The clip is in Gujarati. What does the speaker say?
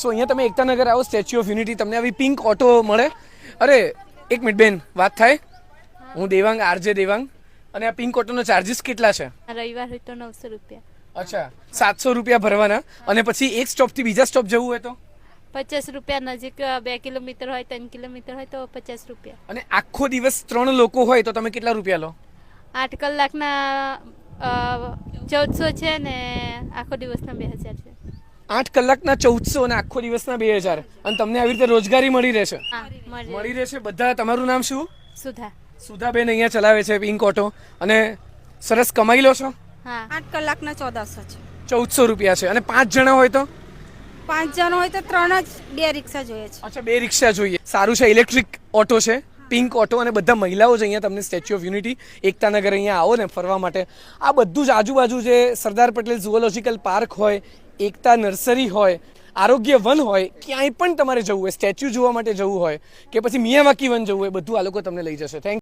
સો અહીંયા તમે એકતાનગર આવો, સ્ટેચ્યુ ઓફ યુનિટી, તમને આવી પિંક ઓટો મળે. અરે એક મિનિટ બેન, વાત થાય. હું દેવાંગ, આરજે દેવાંગ. અને આ પિંક ઓટોનો ચાર્જીસ કેટલા છે? રવિવાર હોય તો 900 રૂપિયા. અચ્છા, 700 રૂપિયા ભરવાના. અને પછી એક સ્ટોપથી બીજા સ્ટોપ જવું હોય તો 50 રૂપિયા. નજીક 2 કિલોમીટર હોય, 3 કિલોમીટર હોય તો 50 રૂપિયા. અને આખો દિવસ 3 લોકો હોય તો તમે કેટલા રૂપિયા લો? 8 કલાકના 1400 છે ને આખો દિવસના 2000 છે. 8 કલાકના 1400 અને આખો દિવસના 2000. અને તમને આવી રીતે રોજગારી મળી રહેશે? હા, મળી રહેશે. બધા, તમારું નામ શું? સુધા. સુધાબેન અહીંયા ચલાવે છે પિંક ઓટો અને સરસ કમાઈ લો છો? હા, 8 કલાકના 1400 છે. 1400 રૂપિયા છે. અને 5 જણા હોય તો? 5 જણ હોય તો 3 જ 2 રિક્ષા જોઈએ છે. અચ્છા, 2 રિક્ષા જોઈએ. સારું છે, ઇલેક્ટ્રિક ઓટો છે, પિંક ઓટો. અને બધા મહિલાઓ જ અહીંયા તમને સ્ટેચ્યુ ઓફ યુનિટી, એકતાનગર અહીંયા આવો ને ફરવા માટે. આ બધું જ આજુબાજુ જે સરદાર પટેલ ઝુઓલોજિકલ પાર્ક હોય, એકતા નર્સરી હોય, આરોગ્ય વન હોય, ક્યાંય પણ તમારે જવું હોય, સ્ટેચ્યુ જોવા માટે જવું હોય કે પછી મિયાવાકી વન જવું હોય, બધું આ લોકો તમને લઈ જશે. થેન્ક